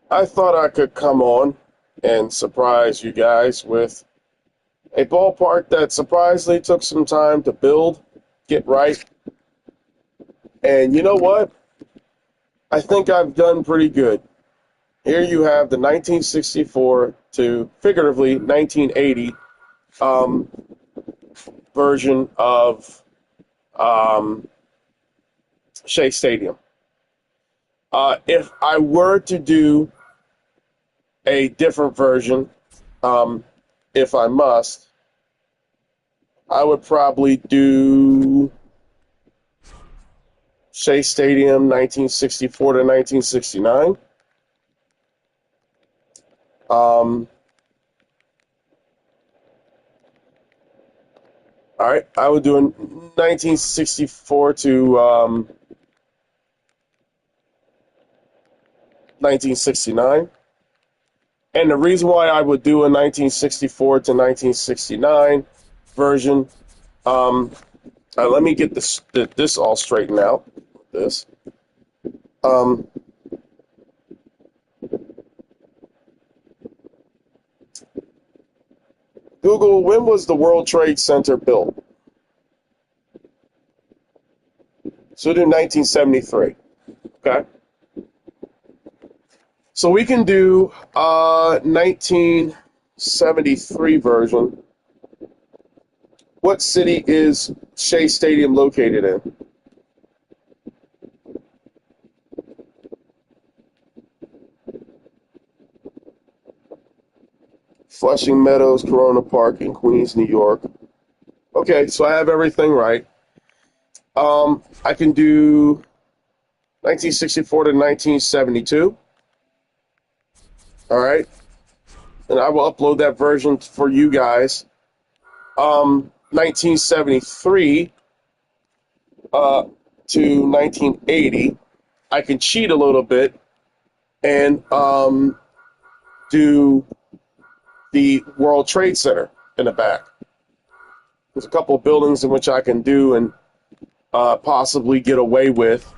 I thought I could come on and surprise you guys with a ballpark that surprisingly took some time to build, get right. And you know what? I think I've done pretty good. Here you have the 1964 to figuratively 1980 um, version of um, Shea Stadium. If I were to do a different version, um, if I must, I would probably do Shea Stadium 1964 to 1969. Um, all right, I would do a 1964 to 1969. And the reason why I would do a 1964 to 1969 version, um, let me get this all straightened out. This. Um, Google, when was the World Trade Center built? So do 1973. Okay. So we can do 1973 version. What city is Shea Stadium located in? Flushing Meadows, Corona Park in Queens, New York. Okay, so I have everything right. I can do 1964 to 1972. All right. And I will upload that version for you guys. 1973 to 1980. I can cheat a little bit and do the World Trade Center in the back. There's a couple of buildings in which I can do and possibly get away with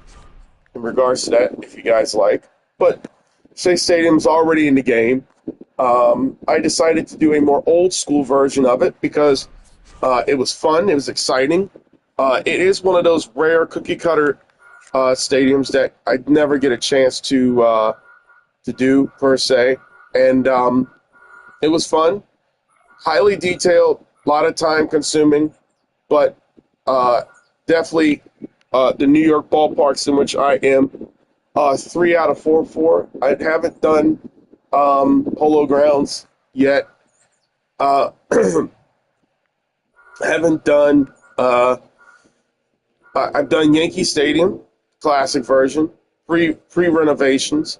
in regards to that, if you guys like. But Shea Stadium's already in the game. I decided to do a more old school version of it because it was fun, it was exciting. It is one of those rare cookie cutter stadiums that I never get a chance to do per se, and it was fun, highly detailed, a lot of time consuming, but definitely the New York ballparks in which I am 3 out of 4 for. I haven't done Polo Grounds yet. Haven't done. I've done Yankee Stadium, classic version, pre renovations.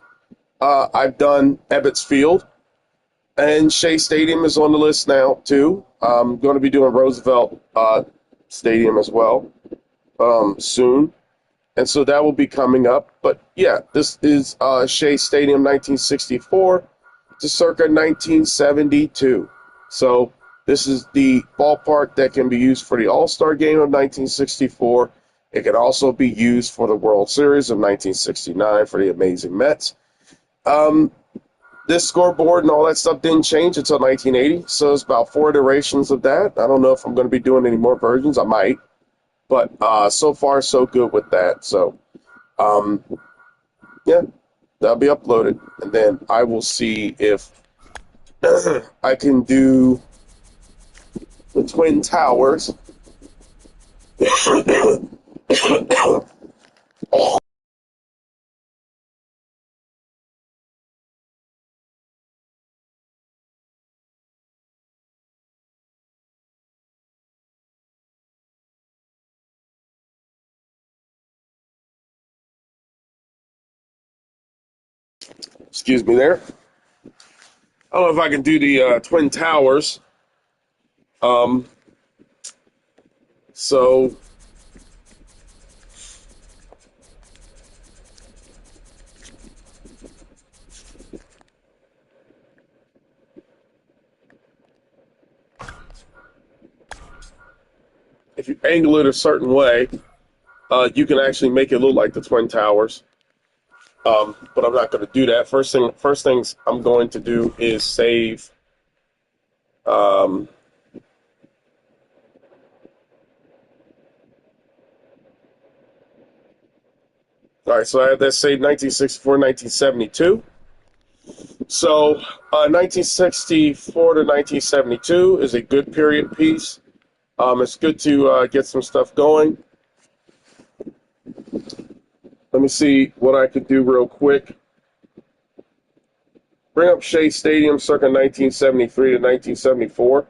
I've done Ebbets Field, and Shea Stadium is on the list now too. I'm going to be doing Roosevelt Stadium as well soon, and so that will be coming up. But yeah, this is Shea Stadium 1964 to circa 1972. So this is the ballpark that can be used for the All-Star Game of 1964. It can also be used for the World Series of 1969 for the amazing Mets. This scoreboard and all that stuff didn't change until 1980, so it's about 4 iterations of that. I don't know if I'm going to be doing any more versions. I might, but so far so good with that. So, yeah, that'll be uploaded, and then I will see if I can do the Twin Towers. Excuse me there. I don't know if I can do the Twin Towers. Um, so if you angle it a certain way, you can actually make it look like the Twin Towers. But I'm not going to do that. First things I'm going to do is save. All right, so I have that saved 1964, 1972. So 1964 to 1972 is a good period piece. It's good to get some stuff going. Let me see what I could do real quick. Bring up Shea Stadium circa 1973 to 1974.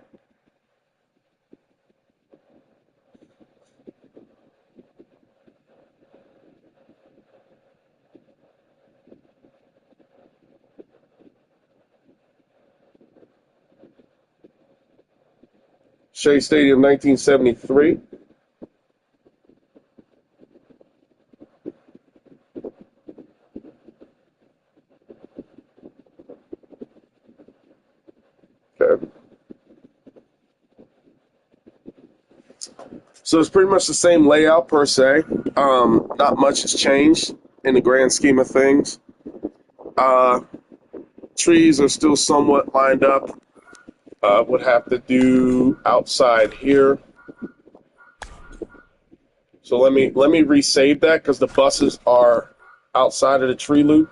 Shea Stadium 1973. Okay. So it's pretty much the same layout per se. Not much has changed in the grand scheme of things. Uh, Trees are still somewhat lined up. Would have to do outside here. So let me resave that because the buses are outside of the tree loop.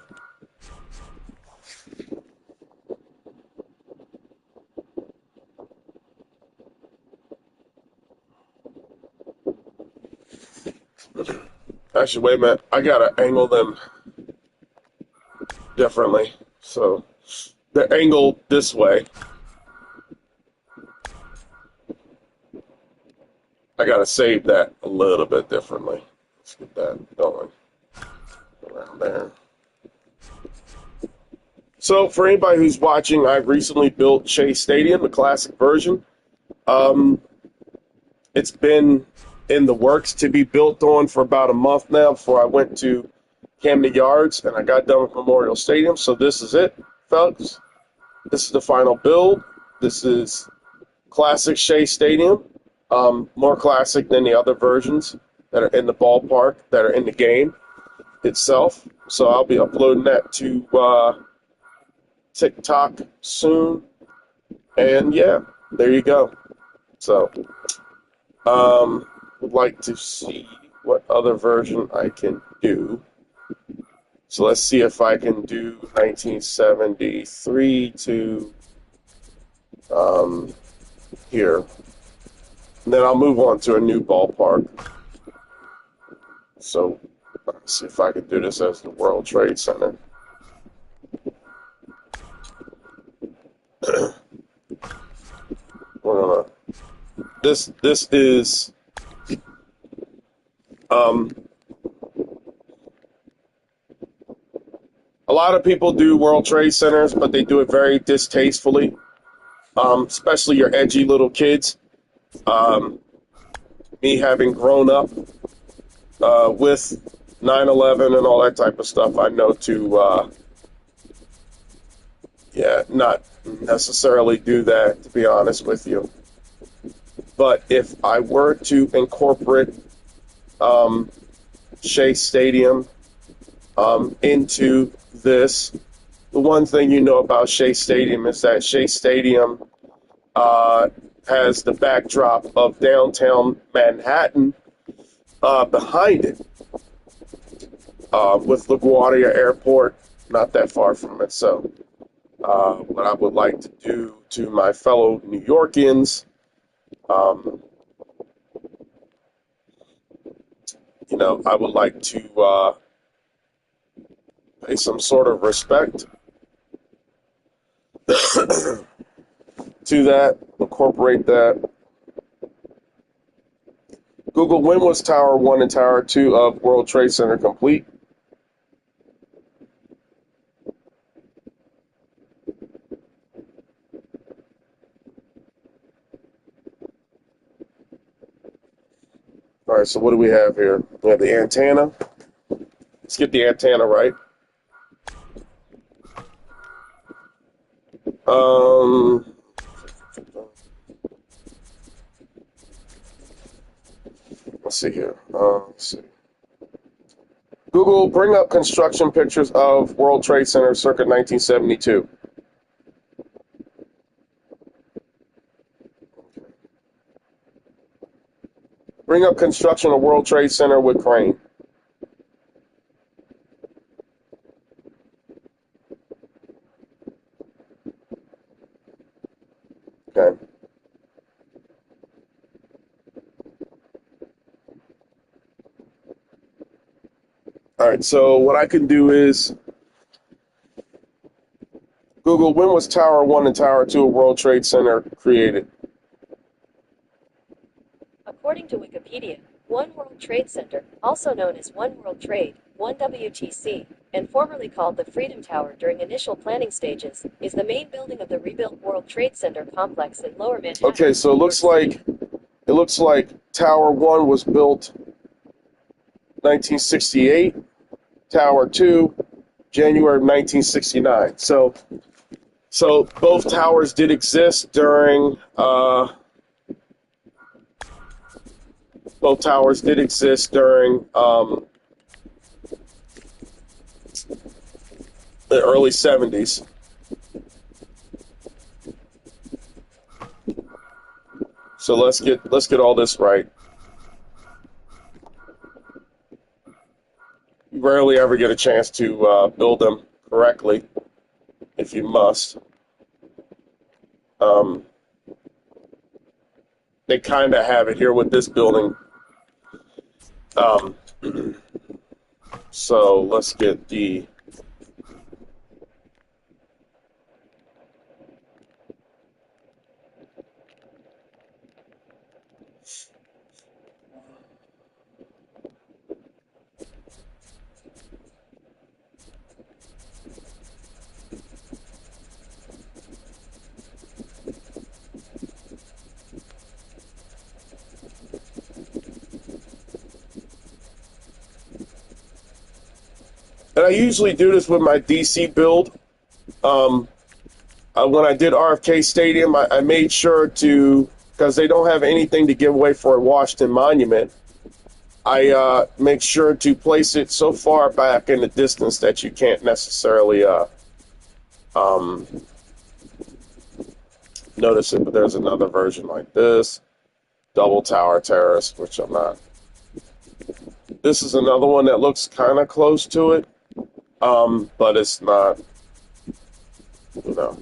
Actually, wait a minute. I gotta angle them differently. So they're angled this way. I gotta save that a little bit differently. Let's get that going around there. So for anybody who's watching, I've recently built Shea Stadium, the classic version. It's been in the works to be built on for about a month now before I went to Camden Yards and I got done with Memorial Stadium. So this is it, folks. This is the final build. This is classic Shea Stadium, more classic than the other versions that are in the ballpark, that are in the game itself. So I'll be uploading that to TikTok soon. And yeah, there you go. So would like to see what other version I can do. So let's see if I can do 1973 to here. And then I'll move on to a new ballpark. So let's see if I can do this as the World Trade Center. We're gonna. This is a lot of people do World Trade Centers, but they do it very distastefully, especially your edgy little kids. Me having grown up with 9/11 and all that type of stuff, I know to, not necessarily do that, to be honest with you. But if I were to incorporate Shea Stadium into this, the one thing you know about Shea Stadium is that Shea Stadium has the backdrop of downtown Manhattan behind it, with LaGuardia Airport not that far from it. So what I would like to do to my fellow New Yorkers, I would like to pay some sort of respect to that, incorporate that. Google, when was Tower 1 and Tower 2 of World Trade Center complete? All right, so what do we have here? We have the antenna. Let's get the antenna right. Let's see here. Let's see. Google, bring up construction pictures of World Trade Center circa 1972. Bring up construction of World Trade Center with crane. Okay. All right, so what I can do is Google, when was Tower 1 and Tower 2 of World Trade Center created? According to Wikipedia, One World Trade Center, also known as One World Trade, 1WTC, and formerly called the Freedom Tower during initial planning stages, is the main building of the rebuilt World Trade Center complex in Lower Manhattan. Okay, so it looks like Tower 1 was built 1968, Tower 2 January of 1969. So both towers did exist during the early 70s. So let's get all this right. You rarely ever get a chance to build them correctly, if you must. They kind of have it here with this building. So let's get the and I usually do this with my DC build. When I did RFK Stadium, I made sure to, because they don't have anything to give away for a Washington Monument, I make sure to place it so far back in the distance that you can't necessarily notice it. But there's another version like this, Double Tower Terrace, which I'm not. This is another one that looks kind of close to it, but it's not, you know.